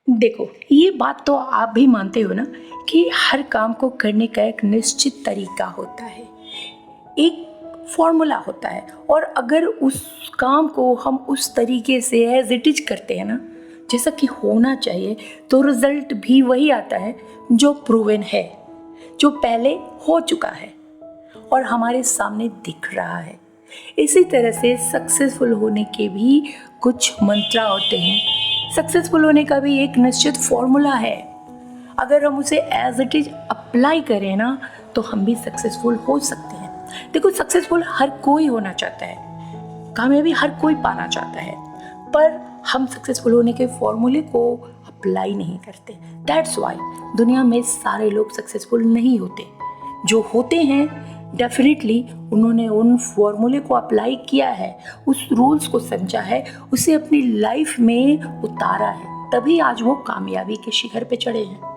देखो, ये बात तो आप भी मानते हो ना कि हर काम को करने का एक निश्चित तरीका होता है, एक फॉर्मूला होता है। और अगर उस काम को हम उस तरीके से एज इट इज करते हैं ना, जैसा कि होना चाहिए, तो रिजल्ट भी वही आता है जो प्रूवन है, जो पहले हो चुका है और हमारे सामने दिख रहा है। इसी तरह से सक्सेसफुल होने के भी कुछ मंत्र होते हैं, सक्सेसफुल होने का भी एक निश्चित फॉर्मूला है। अगर हम उसे एज इट इज अप्लाई करें ना, तो हम भी सक्सेसफुल हो सकते हैं। देखो, सक्सेसफुल हर कोई होना चाहता है, कामयाबी हर कोई पाना चाहता है, पर हम सक्सेसफुल होने के फॉर्मूले को अप्लाई नहीं करते। दैट्स वाई दुनिया में सारे लोग सक्सेसफुल नहीं होते। जो होते हैं डेफिनेटली उन्होंने उन फॉर्मूले को अप्लाई किया है, उस रूल्स को समझा है, उसे अपनी लाइफ में उतारा है, तभी आज वो कामयाबी के शिखर पे चढ़े हैं।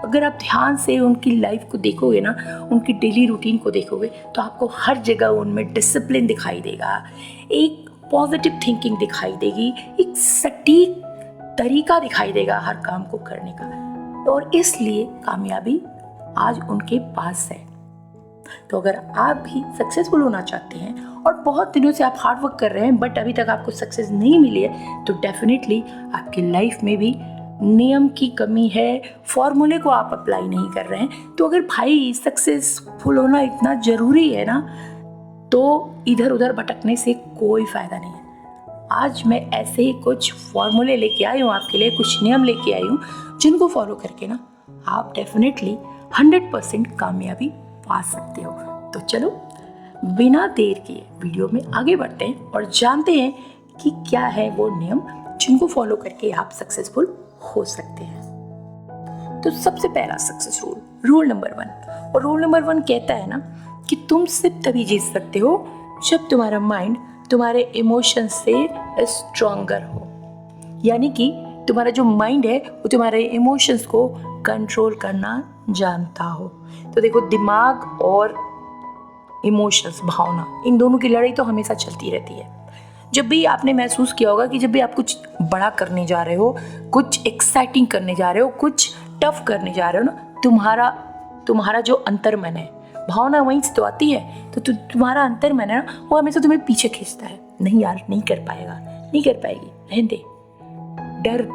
अगर आप ध्यान से उनकी लाइफ को देखोगे ना, उनकी डेली रूटीन को देखोगे, तो आपको हर जगह उनमें डिसिप्लिन दिखाई देगा, एक पॉजिटिव थिंकिंग दिखाई देगी, एक सटीक तरीका दिखाई देगा हर काम को करने का, और इसलिए कामयाबी आज उनके पास है। तो अगर आप भी सक्सेसफुल होना चाहते हैं और बहुत दिनों से आप हार्ड वर्क कर रहे हैं बट अभी तक आपको सक्सेस नहीं मिली है, तो डेफिनेटली आपकी लाइफ में भी नियम की कमी है, फॉर्मूले को आप अप्लाई नहीं कर रहे हैं। तो अगर भाई सक्सेसफुल होना इतना ज़रूरी है ना, तो इधर उधर भटकने से कोई फ़ायदा नहीं है। आज मैं ऐसे ही कुछ फॉर्मूले लेके आई हूँ आपके लिए, कुछ नियम लेके आई हूँ, जिनको फॉलो करके ना आप डेफिनेटली 100% कामयाबी पा सकते हो। तो चलो बिना देर किए वीडियो में आगे बढ़ते हैं और जानते हैं कि क्या है वो नियम जिनको फॉलो करके आप सक्सेसफुल हो सकते हैं। तो सबसे पहला सक्सेस रूल नंबर 1, और रूल नंबर 1 कहता है ना कि तुम सिर्फ तभी जीत सकते हो जब तुम्हारा माइंड तुम्हारे इमोशंस से स्ट्रॉन्गर हो। यानी कि तुम्हारा जो माइंड है वो तुम्हारे इमोशंस को कंट्रोल करना जानता हो। तो देखो, दिमाग और इमोशंस, भावना, इन दोनों की लड़ाई तो हमेशा चलती रहती है। जब भी आपने महसूस किया होगा कि जब भी आप कुछ बड़ा करने जा रहे हो, कुछ एक्साइटिंग करने जा रहे हो, कुछ टफ करने जा रहे हो ना, तुम्हारा जो अंतर्मन है, भावना वहीं से तो आती है, तो तुम्हारा अंतर्मन है ना, वो हमेशा तुम्हें पीछे खींचता है। नहीं यार, नहीं कर पाएगा, नहीं कर पाएगी, रहने दे।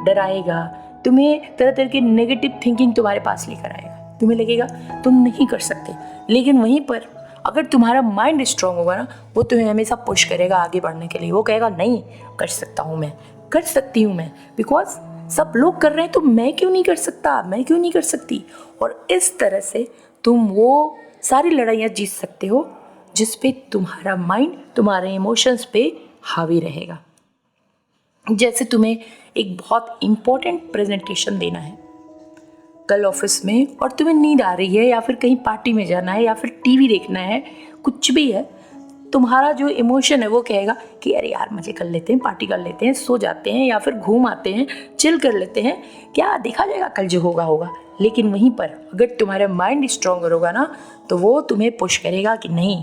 डराएगा तुम्हें, तरह तरह की नेगेटिव थिंकिंग तुम्हारे पास लेकर आएगा, तुम्हें लगेगा तुम नहीं कर सकते। लेकिन वहीं पर अगर तुम्हारा माइंड स्ट्रांग होगा ना, वो तुम्हें हमेशा पुश करेगा आगे बढ़ने के लिए। वो कहेगा नहीं, कर सकता हूँ मैं, कर सकती हूँ मैं, बिकॉज सब लोग कर रहे हैं तो मैं क्यों नहीं कर सकता, मैं क्यों नहीं कर सकती। और इस तरह से तुम वो सारी लड़ाइयाँ जीत सकते हो जिस पे तुम्हारा माइंड तुम्हारे इमोशंस पे हावी रहेगा। जैसे तुम्हें एक बहुत इम्पोर्टेंट प्रेजेंटेशन देना है कल ऑफिस में, और तुम्हें नींद आ रही है, या फिर कहीं पार्टी में जाना है, या फिर टीवी देखना है, कुछ भी है, तुम्हारा जो इमोशन है वो कहेगा कि अरे यार मजे कर लेते हैं, पार्टी कर लेते हैं, सो जाते हैं, या फिर घूम आते हैं, चिल कर लेते हैं, क्या देखा जाएगा, कल जो होगा होगा। लेकिन वहीं पर अगर तुम्हारा माइंड स्ट्रॉन्गर होगा ना, तो वो तुम्हें पुश करेगा कि नहीं,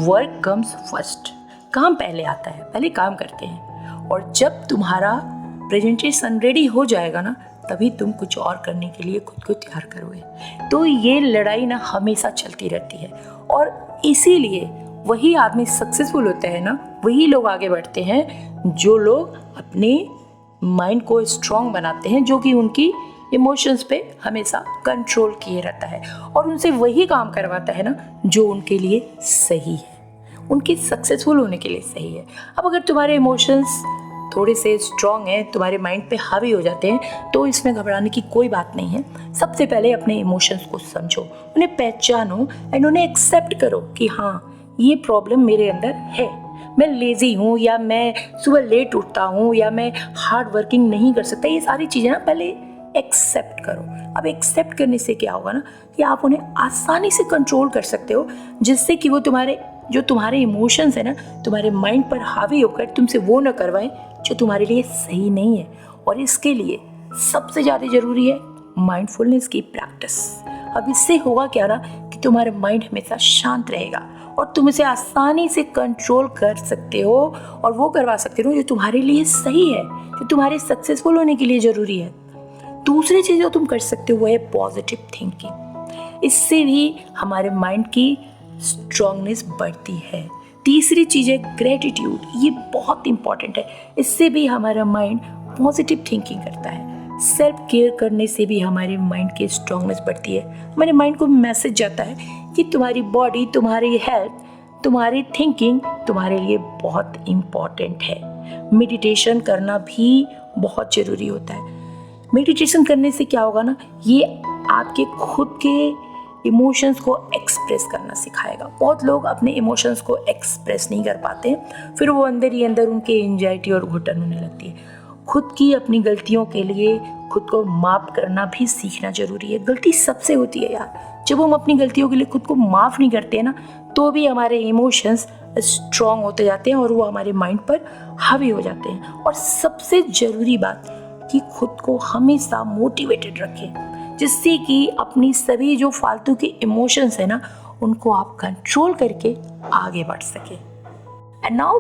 वर्क कम्स फर्स्ट, काम पहले आता है, पहले काम करते हैं। और जब तुम्हारा प्रेजेंटेशन रेडी हो जाएगा ना, तभी तुम कुछ और करने के लिए खुद को तैयार करोगे। तो ये लड़ाई ना हमेशा चलती रहती है, और इसीलिए वही आदमी सक्सेसफुल होता है ना, वही लोग आगे बढ़ते हैं जो लोग अपने माइंड को स्ट्रॉन्ग बनाते हैं, जो कि उनकी इमोशंस पे हमेशा कंट्रोल किए रहता है, और उनसे वही काम करवाता है ना जो उनके लिए सही है, उनके सक्सेसफुल होने के लिए सही है। अब अगर तुम्हारे इमोशंस थोड़े से स्ट्रॉन्ग हैं, तुम्हारे माइंड पे हावी हो जाते हैं, तो इसमें घबराने की कोई बात नहीं है। सबसे पहले अपने इमोशंस को समझो, उन्हें पहचानो एंड उन्हें एक्सेप्ट करो कि हाँ, ये प्रॉब्लम मेरे अंदर है, मैं लेज़ी हूँ, या मैं सुबह लेट उठता हूँ, या मैं हार्ड वर्किंग नहीं कर सकता। ये सारी चीज़ें ना पहले एक्सेप्ट करो। अब एक्सेप्ट करने से क्या होगा ना कि आप उन्हें आसानी से कंट्रोल कर सकते हो, जिससे कि वो तुम्हारे इमोशंस है ना, तुम्हारे माइंड पर हावी होकर तुमसे वो न करवाएं जो तुम्हारे लिए सही नहीं है। और इसके लिए सबसे ज़्यादा ज़रूरी है माइंडफुलनेस की प्रैक्टिस। अब इससे होगा क्या ना कि तुम्हारा माइंड हमेशा शांत रहेगा और तुम इसे आसानी से कंट्रोल कर सकते हो, और वो करवा सकते हो जो तुम्हारे लिए सही है, जो तुम्हारे सक्सेसफुल होने के लिए ज़रूरी है। दूसरी चीज़ जो तुम कर सकते हो वो है पॉजिटिव थिंकिंग। इससे भी हमारे माइंड की स्ट्रांगनेस बढ़ती है। तीसरी चीज़ है ग्रेटिट्यूड, ये बहुत इंपॉर्टेंट है। इससे भी हमारा माइंड पॉजिटिव थिंकिंग करता है। सेल्फ केयर करने से भी हमारे माइंड की स्ट्रांगनेस बढ़ती है। हमारे माइंड को मैसेज जाता है कि तुम्हारी बॉडी, तुम्हारी हेल्थ, तुम्हारी थिंकिंग तुम्हारे लिए बहुत इम्पॉर्टेंट है। मेडिटेशन करना भी बहुत ज़रूरी होता है। मेडिटेशन करने से क्या होगा ना, ये आपके खुद के इमोशंस को एक्सप्रेस करना सिखाएगा। बहुत लोग अपने इमोशंस को एक्सप्रेस नहीं कर पाते हैं, फिर वो अंदर ही अंदर उनके एंजाइटी और घुटन होने लगती है। खुद की अपनी गलतियों के लिए खुद को माफ़ करना भी सीखना ज़रूरी है। गलती सबसे होती है यार। जब हम अपनी गलतियों के लिए खुद को माफ़ नहीं करते हैं ना, तो भी हमारे इमोशंस स्ट्रॉन्ग होते जाते हैं और वो हमारे माइंड पर हावी हो जाते हैं। और सबसे ज़रूरी बात कि खुद को हमेशा मोटिवेटेड रखें, जिससे कि अपनी सभी जो फालतू के इमोशंस है ना, उनको आप कंट्रोल करके आगे बढ़ सकें। And now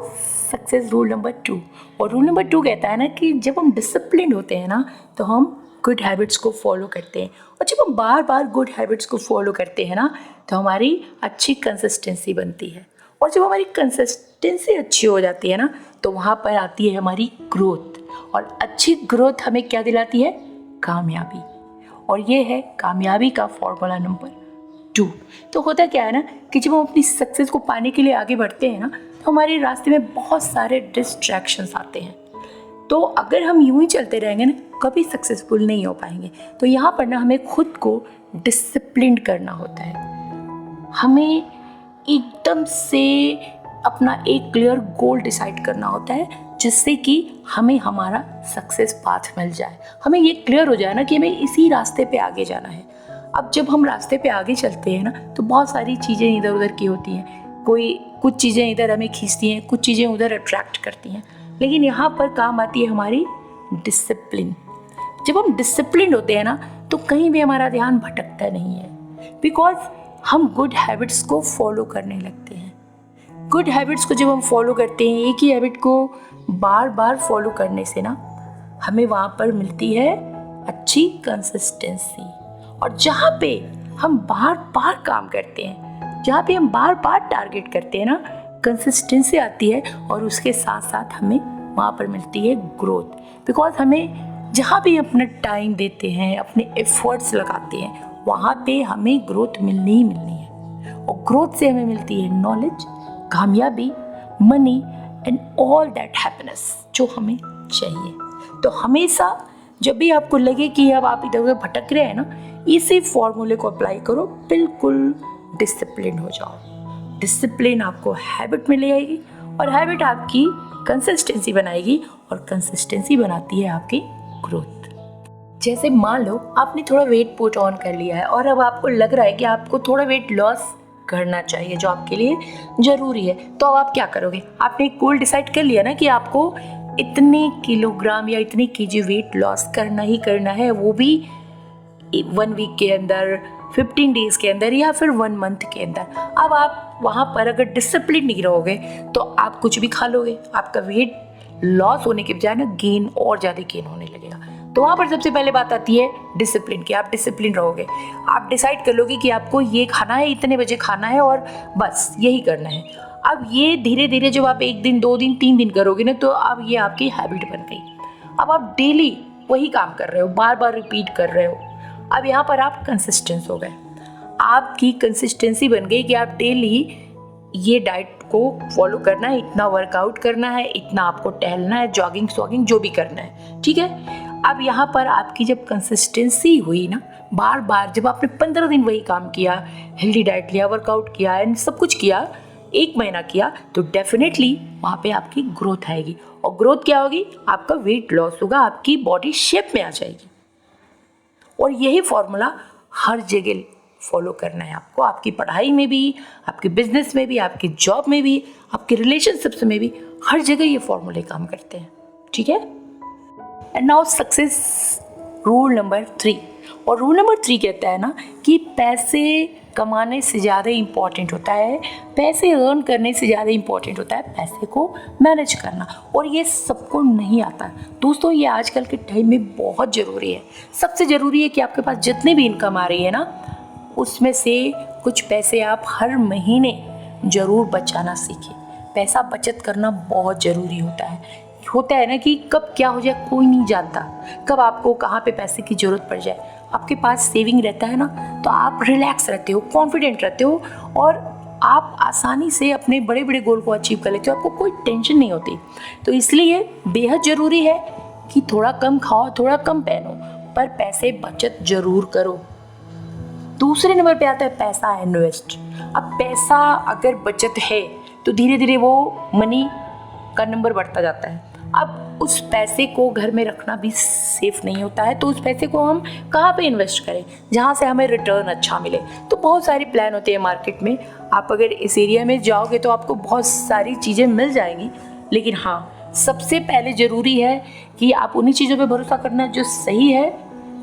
success rule number 2। और रूल नंबर 2 कहता है ना कि जब हम डिसिप्लिन होते हैं ना, तो हम गुड हैबिट्स को फॉलो करते हैं। और जब हम बार बार गुड हैबिट्स को फॉलो करते हैं ना, तो हमारी अच्छी कंसिस्टेंसी बनती है। और जब हमारी कंसिस्टेंसी अच्छी हो जाती है ना, तो वहाँ पर आती है हमारी ग्रोथ। और अच्छी ग्रोथ हमें क्या दिलाती है? कामयाबी। और ये है कामयाबी का फॉर्मूला नंबर 2। तो होता क्या है ना कि जब हम अपनी सक्सेस को पाने के लिए आगे बढ़ते हैं ना, तो हमारे रास्ते में बहुत सारे डिस्ट्रैक्शंस आते हैं। तो अगर हम यूं ही चलते रहेंगे ना, कभी सक्सेसफुल नहीं हो पाएंगे। तो यहाँ पर ना हमें खुद को डिसिप्लिन करना होता है। हमें एकदम से अपना एक क्लियर गोल डिसाइड करना होता है, जिससे कि हमें हमारा सक्सेस पाथ मिल जाए। हमें ये क्लियर हो जाए ना कि हमें इसी रास्ते पे आगे जाना है। अब जब हम रास्ते पे आगे चलते हैं ना, तो बहुत सारी चीज़ें इधर उधर की होती हैं। कुछ चीज़ें इधर हमें खींचती हैं, कुछ चीज़ें उधर अट्रैक्ट करती हैं। लेकिन यहाँ पर काम आती है हमारी डिसिप्लिन। जब हम डिसिप्लिन होते हैं ना, तो कहीं भी हमारा ध्यान भटकता नहीं है, बिकॉज हम गुड हैबिट्स को फॉलो करने लगते हैं। गुड हैबिट्स को जब हम फॉलो करते हैं, एक ही हैबिट को बार बार फॉलो करने से ना, हमें वहाँ पर मिलती है अच्छी कंसिस्टेंसी। और जहाँ पे हम बार बार काम करते हैं, जहाँ पे हम बार बार टारगेट करते हैं ना, कंसिस्टेंसी आती है। और उसके साथ साथ हमें वहाँ पर मिलती है ग्रोथ। बिकॉज हमें जहाँ भी अपना टाइम देते हैं, अपने एफर्ट्स लगाते हैं, वहाँ पे हमें ग्रोथ मिलनी ही मिलनी है। और ग्रोथ से हमें मिलती है नॉलेज, कामयाबी, money and all that happiness जो हमें चाहिए। तो हमेशा जब भी आपको लगे कि अब आप इधर उधर भटक रहे हैं ना, इसी फॉर्मूले को अप्लाई करो, बिल्कुल डिसिप्लिन हो जाओ। डिसिप्लिन आपको हैबिट में ले आएगी और हैबिट आपकी कंसिस्टेंसी बनाएगी और कंसिस्टेंसी बनाती है आपकी ग्रोथ। जैसे मान लो आपने थोड़ा वेट पुट ऑन कर लिया है और अब आपको लग रहा है कि आपको थोड़ा वेट लॉस करना चाहिए, जो आपके लिए ज़रूरी है। तो अब आप क्या करोगे? आपने एक गोल डिसाइड कर लिया ना कि आपको इतने किलोग्राम या इतने केजी वेट लॉस करना ही करना है, वो भी 1 वीक के अंदर, 15 डेज़ के अंदर या फिर 1 मंथ के अंदर। अब आप वहाँ पर अगर डिसिप्लिन नहीं रहोगे तो आप कुछ भी खा लोगे, आपका वेट लॉस होने के बजाय ना गेन और ज़्यादा गेन होने लगेगा। तो वहाँ पर सबसे पहले बात आती है डिसिप्लिन की। आप डिसिप्लिन रहोगे, आप डिसाइड कर लोगे कि आपको ये खाना है, इतने बजे खाना है और बस यही करना है। अब ये धीरे धीरे जब आप 1 दिन, 2 दिन, 3 दिन करोगे ना, तो अब ये आपकी हैबिट बन गई। अब आप डेली वही काम कर रहे हो, बार बार रिपीट कर रहे हो। अब यहाँ पर आप कंसिस्टेंस हो गए, आपकी कंसिस्टेंसी बन गई कि आप डेली ये डाइट को फॉलो करना है, इतना वर्कआउट करना है, इतना आपको टहलना है, जॉगिंग स्वॉगिंग जो भी करना है, ठीक है। अब यहाँ पर आपकी जब कंसिस्टेंसी हुई ना, बार बार जब आपने 15 दिन वही काम किया, हेल्दी डाइट लिया, वर्कआउट किया एंड सब कुछ किया, 1 महीना किया, तो डेफिनेटली वहाँ पे आपकी ग्रोथ आएगी। और ग्रोथ क्या होगी? आपका वेट लॉस होगा, आपकी बॉडी शेप में आ जाएगी। और यही फॉर्मूला हर जगह फॉलो करना है आपको, आपकी पढ़ाई में भी, आपके बिजनेस में भी, आपकी जॉब में भी, आपके रिलेशनशिप्स में भी, हर जगह ये फॉर्मूले काम करते हैं, ठीक है। And now success rule number 3। और रूल नंबर 3 कहता है ना कि पैसे कमाने से ज़्यादा इम्पॉर्टेंट होता है, पैसे अर्न करने से ज़्यादा इम्पॉर्टेंट होता है पैसे को मैनेज करना, और ये सबको नहीं आता दोस्तों। ये आजकल के टाइम में बहुत ज़रूरी है। सबसे ज़रूरी है कि आपके पास जितनी भी इनकम आ रही है ना, उसमें से कुछ पैसे आप हर महीने ज़रूर बचाना सीखें। पैसा बचत करना बहुत ज़रूरी होता है ना कि कब क्या हो जाए कोई नहीं जानता, कब आपको कहाँ पे पैसे की ज़रूरत पड़ जाए। आपके पास सेविंग रहता है ना, तो आप रिलैक्स रहते हो, कॉन्फिडेंट रहते हो, और आप आसानी से अपने बड़े बड़े गोल को अचीव कर लेते हो। आपको कोई टेंशन नहीं होती। तो इसलिए बेहद ज़रूरी है कि थोड़ा कम खाओ, थोड़ा कम पहनो, पर पैसे बचत ज़रूर करो। दूसरे नंबर पे आता है पैसा इन्वेस्ट। अब पैसा अगर बचत है तो धीरे धीरे वो मनी का नंबर बढ़ता जाता है। अब उस पैसे को घर में रखना भी सेफ नहीं होता है, तो उस पैसे को हम कहाँ पे इन्वेस्ट करें जहाँ से हमें रिटर्न अच्छा मिले। तो बहुत सारे प्लान होते हैं मार्केट में। आप अगर इस एरिया में जाओगे तो आपको बहुत सारी चीज़ें मिल जाएंगी, लेकिन हाँ, सबसे पहले ज़रूरी है कि आप उन्हीं चीज़ों पे भरोसा करना जो सही है,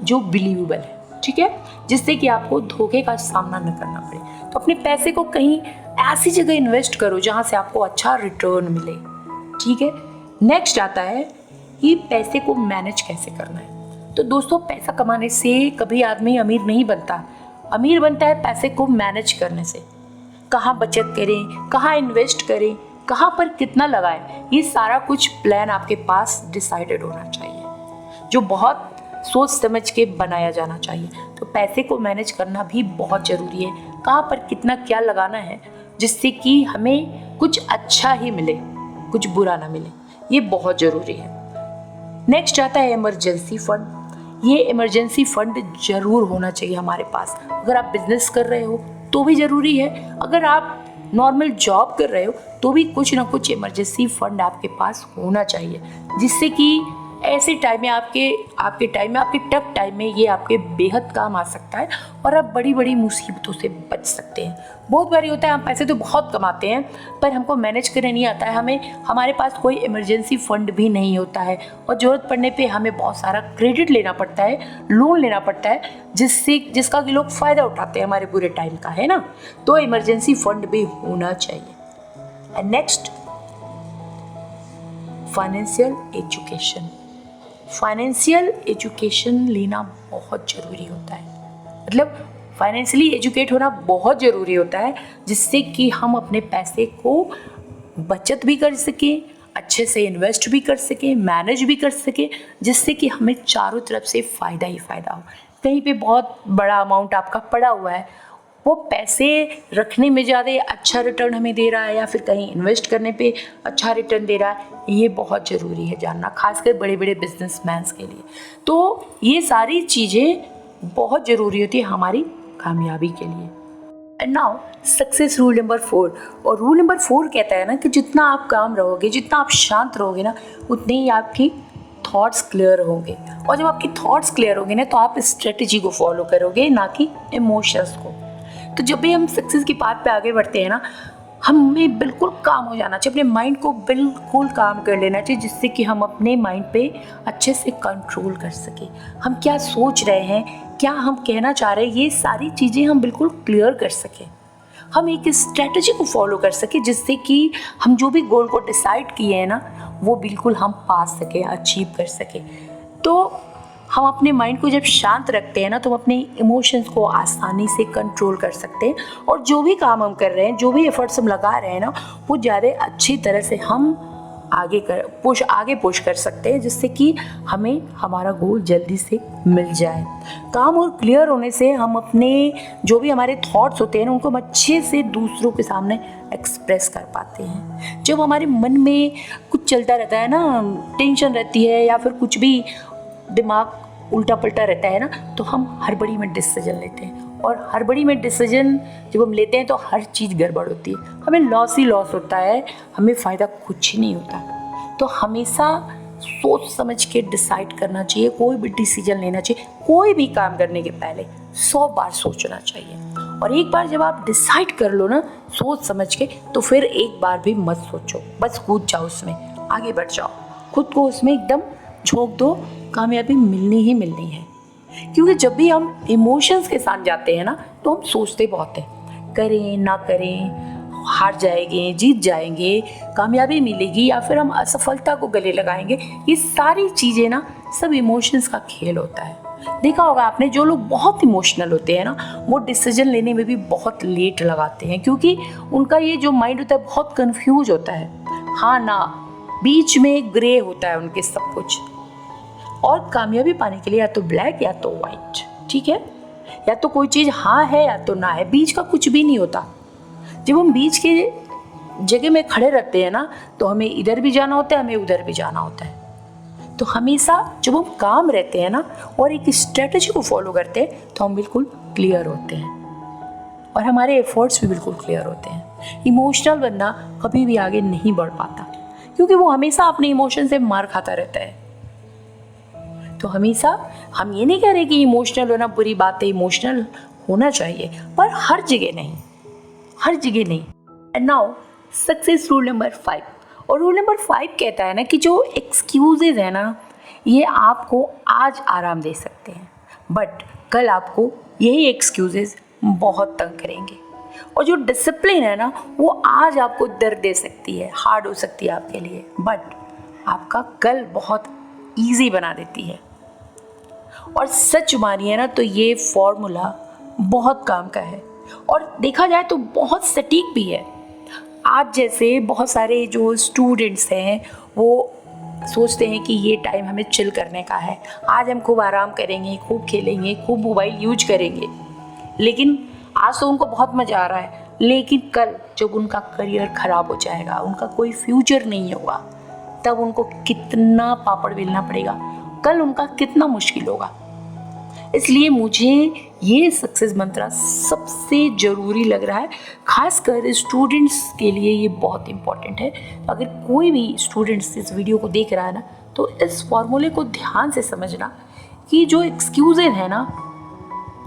जो बिलीवेबल है, ठीक है, जिससे कि आपको धोखे का सामना न करना पड़े। तो अपने पैसे को कहीं ऐसी जगह इन्वेस्ट करो जहाँ से आपको अच्छा रिटर्न मिले, ठीक है। नेक्स्ट आता है कि पैसे को मैनेज कैसे करना है। तो दोस्तों, पैसा कमाने से कभी आदमी अमीर नहीं बनता। अमीर बनता है पैसे को मैनेज करने से। कहाँ बचत करें, कहाँ इन्वेस्ट करें, कहाँ पर कितना लगाएं, ये सारा कुछ प्लान आपके पास डिसाइडेड होना चाहिए, जो बहुत सोच समझ के बनाया जाना चाहिए। तो पैसे को मैनेज करना भी बहुत ज़रूरी है। कहाँ पर कितना क्या लगाना है जिससे कि हमें कुछ अच्छा ही मिले, कुछ बुरा ना मिले, ये बहुत ज़रूरी है। नेक्स्ट आता है इमरजेंसी फंड। ये इमरजेंसी फंड ज़रूर होना चाहिए हमारे पास। अगर आप बिजनेस कर रहे हो तो भी ज़रूरी है, अगर आप नॉर्मल जॉब कर रहे हो तो भी कुछ ना कुछ इमरजेंसी फंड आपके पास होना चाहिए, जिससे कि ऐसे टाइम में आपके टफ टाइम में ये आपके बेहद काम आ सकता है और आप बड़ी बड़ी मुसीबतों से बच सकते हैं। बहुत बारी होता है हम पैसे तो बहुत कमाते हैं पर हमको मैनेज करने नहीं आता है, हमारे पास कोई इमरजेंसी फंड भी नहीं होता है और ज़रूरत पड़ने पे हमें बहुत सारा क्रेडिट लेना पड़ता है, लोन लेना पड़ता है, जिसका कि लोग फ़ायदा उठाते हैं हमारे बुरे टाइम का, है ना। तो इमरजेंसी फंड भी होना चाहिए। And next, financial education. Financial education लेना बहुत ज़रूरी होता है, मतलब फाइनेंशियली एजुकेट होना बहुत ज़रूरी होता है, जिससे कि हम अपने पैसे को बचत भी कर सकें, अच्छे से इन्वेस्ट भी कर सकें, मैनेज भी कर सकें, जिससे कि हमें चारों तरफ से फ़ायदा ही फ़ायदा हो। कहीं पे बहुत बड़ा अमाउंट आपका पड़ा हुआ है, वो पैसे रखने में ज़्यादा अच्छा रिटर्न हमें दे रहा है या फिर कहीं इन्वेस्ट करने पे अच्छा रिटर्न दे रहा है, ये बहुत ज़रूरी है जानना, खासकर बड़े बड़े बिजनेसमैन्स के लिए। तो ये सारी चीज़ें बहुत ज़रूरी होती है हमारी कामयाबी के लिए। And now success rule number 4। और रूल नंबर 4 कहता है ना कि जितना आप काम रहोगे, जितना आप शांत रहोगे ना, उतने ही आपकी थॉट्स क्लियर होंगे। और जब आपकी थॉट्स क्लियर होंगे ना, तो आप स्ट्रेटजी को फॉलो करोगे, ना कि इमोशंस को। तो जब भी हम सक्सेस की पाथ पे आगे बढ़ते हैं ना, हमें बिल्कुल काम हो जाना चाहिए, अपने माइंड को बिल्कुल काम कर लेना चाहिए, जिससे कि हम अपने माइंड पे अच्छे से कंट्रोल कर सकें। हम क्या सोच रहे हैं, क्या हम कहना चाह रहे हैं, ये सारी चीज़ें हम बिल्कुल क्लियर कर सकें। हम एक स्ट्रेटजी को फॉलो कर सकें, जिससे कि हम जो भी गोल को डिसाइड किए हैं ना, वो बिल्कुल हम पा सकें, अचीव कर सकें। तो हम अपने माइंड को जब शांत रखते हैं ना, तो हम अपने इमोशंस को आसानी से कंट्रोल कर सकते हैं और जो भी काम हम कर रहे हैं, जो भी एफर्ट्स हम लगा रहे हैं ना, वो ज़्यादा अच्छी तरह से हम आगे पुश कर सकते हैं, जिससे कि हमें हमारा गोल जल्दी से मिल जाए। काम और क्लियर होने से हम अपने जो भी हमारे थॉट्स होते हैं ना, उनको हम अच्छे से दूसरों के सामने एक्सप्रेस कर पाते हैं। जब हमारे मन में कुछ चलता रहता है ना, टेंशन रहती है या फिर कुछ भी दिमाग उल्टा पल्टा रहता है ना, तो हम हड़बड़ी में डिसीजन लेते हैं, और हड़बड़ी में डिसीजन जब हम लेते हैं तो हर चीज़ गड़बड़ होती है, हमें लॉस ही लॉस होता है, हमें फ़ायदा कुछ ही नहीं होता। तो हमेशा सोच समझ के डिसाइड करना चाहिए, कोई भी डिसीजन लेना चाहिए, कोई भी काम करने के पहले 100 बार सोचना चाहिए। और एक बार जब आप डिसाइड कर लो ना सोच समझ के, तो फिर एक बार भी मत सोचो, बस कूद जाओ उसमें, आगे बढ़ जाओ, खुद को उसमें एकदम झोंक दो, कामयाबी मिलनी ही मिलनी है। क्योंकि जब भी हम इमोशंस के साथ जाते हैं ना तो हम सोचते बहुत हैं, करें ना करें, हार जाएंगे, जीत जाएंगे, कामयाबी मिलेगी या फिर हम असफलता को गले लगाएंगे। ये सारी चीज़ें ना सब इमोशंस का खेल होता है। देखा होगा आपने, जो लोग बहुत इमोशनल होते हैं ना वो डिसीजन लेने में भी बहुत लेट लगाते हैं, क्योंकि उनका ये जो माइंड होता है बहुत कंफ्यूज होता है, हाँ ना, बीच में ग्रे होता है उनके सब कुछ। और कामयाबी पाने के लिए या तो ब्लैक या तो वाइट, ठीक है, या तो कोई चीज़ हाँ है या तो ना है, बीच का कुछ भी नहीं होता। जब हम बीच के जगह में खड़े रहते हैं ना तो हमें इधर भी जाना होता है, हमें उधर भी जाना होता है। तो हमेशा जब हम काम रहते हैं ना और एक स्ट्रेटजी को फॉलो करते हैं तो हम बिल्कुल क्लियर होते हैं और हमारे एफर्ट्स भी बिल्कुल क्लियर होते हैं। इमोशनल बंदा कभी भी आगे नहीं बढ़ पाता, क्योंकि वो हमेशा अपने इमोशन से मार खाता रहता है। तो हमेशा हम ये नहीं कह रहे कि इमोशनल होना बुरी बात है, इमोशनल होना चाहिए, पर हर जगह नहीं, हर जगह नहीं। And now success rule number 5। और रूल नंबर 5 कहता है ना कि जो एक्सक्यूजेज है ना ये आपको आज आराम दे सकते हैं, बट कल आपको यही एक्सक्यूजेज बहुत तंग करेंगे। और जो डिसिप्लिन है ना वो आज आपको दर्द दे सकती है, हार्ड हो सकती है आपके लिए, बट आपका कल बहुत ईजी बना देती है। और सच मानिए ना तो ये फॉर्मूला बहुत काम का है और देखा जाए तो बहुत सटीक भी है। आज जैसे बहुत सारे जो स्टूडेंट्स हैं वो सोचते हैं कि ये टाइम हमें चिल करने का है, आज हम खूब आराम करेंगे, खूब खेलेंगे, खूब मोबाइल यूज करेंगे, लेकिन आज तो उनको बहुत मज़ा आ रहा है, लेकिन कल जब उनका करियर ख़राब हो जाएगा, उनका कोई फ्यूचर नहीं होगा, तब उनको कितना पापड़ बेलना पड़ेगा, कल उनका कितना मुश्किल होगा। इसलिए मुझे ये सक्सेस मंत्र सबसे ज़रूरी लग रहा है, खासकर स्टूडेंट्स के लिए ये बहुत इम्पॉर्टेंट है। अगर कोई भी स्टूडेंट्स इस वीडियो को देख रहा है ना तो इस फॉर्मूले को ध्यान से समझना कि जो एक्सक्यूज़ेज है ना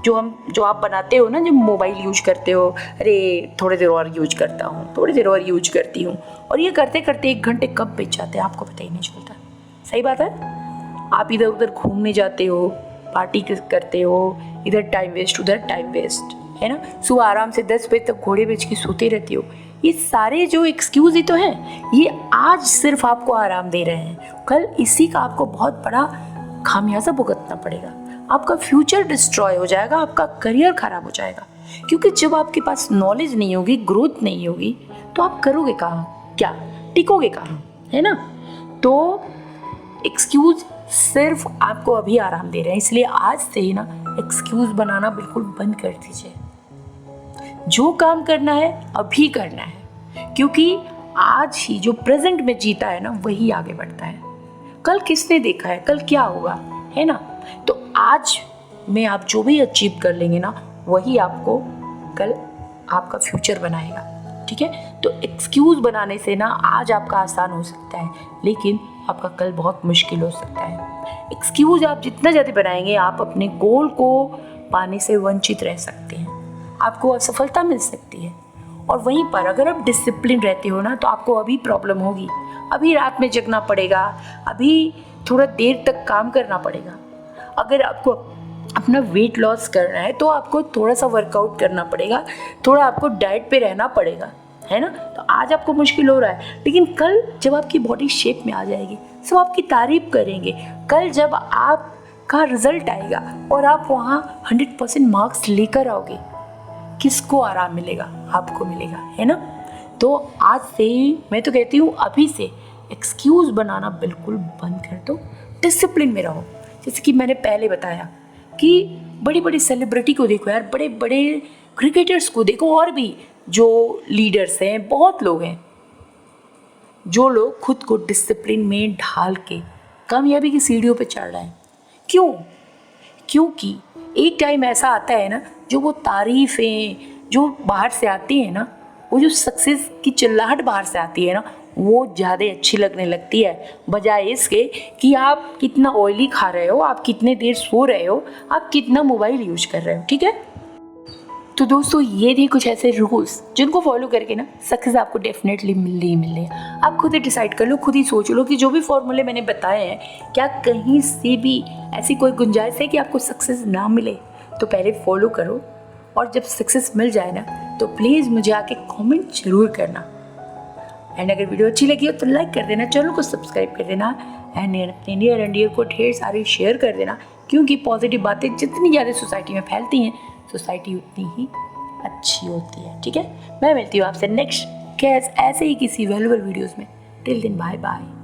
जो आप बनाते हो ना, जब मोबाइल यूज करते हो, अरे थोड़ी देर और यूज करता हूँ, थोड़ी देर और यूज करती हूँ, और ये करते करते 1 घंटे कब बीत जाते हैं आपको पता ही नहीं चलता। सही बात है, आप इधर उधर घूमने जाते हो, पार्टी करते हो, इधर टाइम वेस्ट उधर टाइम वेस्ट, है ना, सुबह आराम से 10 बजे तक घोड़े बेच के सोते रहते हो। ये सारे जो एक्सक्यूज ही तो हैं, ये आज सिर्फ आपको आराम दे रहे हैं, कल इसी का आपको बहुत बड़ा खामियाजा भुगतना पड़ेगा, आपका फ्यूचर डिस्ट्रॉय हो जाएगा, आपका करियर खराब हो जाएगा। क्योंकि जब आपके पास नॉलेज नहीं होगी, ग्रोथ नहीं होगी, तो आप करोगे कहाँ, क्या टिकोगे कहाँ, है ना। तो एक्सक्यूज सिर्फ आपको अभी आराम दे रहे हैं, इसलिए आज से ही ना एक्सक्यूज बनाना बिल्कुल बंद कर दीजिए। जो काम करना है अभी करना है, क्योंकि आज ही जो प्रेजेंट में जीता है ना वही आगे बढ़ता है। कल किसने देखा है, कल क्या होगा, है ना। तो आज में आप जो भी अचीव कर लेंगे ना वही आपको कल आपका फ्यूचर बनाएगा, ठीक है। तो एक्सक्यूज बनाने से ना आज आपका आसान हो सकता है, लेकिन आपका कल बहुत मुश्किल हो सकता है। एक्सक्यूज आप जितना ज़्यादा बनाएंगे आप अपने गोल को पाने से वंचित रह सकते हैं, आपको असफलता मिल सकती है। और वहीं पर अगर आप डिसिप्लिन रहते हो ना तो आपको अभी प्रॉब्लम होगी, अभी रात में जगना पड़ेगा, अभी थोड़ा देर तक काम करना पड़ेगा। अगर आपको अपना वेट लॉस करना है तो आपको थोड़ा सा वर्कआउट करना पड़ेगा, थोड़ा आपको डाइट पे रहना पड़ेगा, है ना। तो आज आपको मुश्किल हो रहा है, लेकिन कल जब आपकी बॉडी शेप में आ जाएगी सब आपकी तारीफ करेंगे। कल जब आपका रिजल्ट आएगा और आप वहाँ 100% मार्क्स लेकर आओगे, किसको आराम मिलेगा, आपको मिलेगा, है ना। तो आज से ही मैं तो कहती हूँ अभी से एक्सक्यूज़ बनाना बिल्कुल बंद कर दो, डिसिप्लिन में रहो। जैसे कि मैंने पहले बताया कि बड़ी बड़ी सेलिब्रिटी को देखो यार, बड़े बड़े क्रिकेटर्स को देखो, और भी जो लीडर्स हैं, बहुत लोग हैं जो लोग खुद को डिसिप्लिन में ढाल के कामयाबी की सीढ़ियों पे चढ़ रहे हैं। क्यों? क्योंकि एक टाइम ऐसा आता है ना जो वो तारीफ़ें जो बाहर से आती हैं ना, वो जो सक्सेस की चिल्लाहट बाहर से आती है ना, वो ज़्यादा अच्छी लगने लगती है, बजाय इसके कि आप कितना ऑयली खा रहे हो, आप कितने देर सो रहे हो, आप कितना मोबाइल यूज कर रहे हो, ठीक है। तो दोस्तों ये थे कुछ ऐसे रूल्स जिनको फॉलो करके ना सक्सेस आपको डेफिनेटली मिल ही मिल रही है। आप खुद ही डिसाइड कर लो, खुद ही सोच लो कि जो भी फॉर्मूले मैंने बताए हैं क्या कहीं से भी ऐसी कोई गुंजाइश है कि आपको सक्सेस ना मिले। तो पहले फॉलो करो और जब सक्सेस मिल जाए ना तो प्लीज़ मुझे आके कमेंट जरूर करना। एंड अगर वीडियो अच्छी लगी हो तो लाइक कर देना, चैनल को सब्सक्राइब कर देना एंड अपने नियर एंड डियर को ढेर सारी शेयर कर देना, क्योंकि पॉजिटिव बातें जितनी ज़्यादा सोसाइटी में फैलती हैं सोसाइटी उतनी ही अच्छी होती है। ठीक है, मैं मिलती हूँ आपसे नेक्स्ट ऐसे ही किसी वैल्यूएबल वीडियोज़ में। Till then bye bye.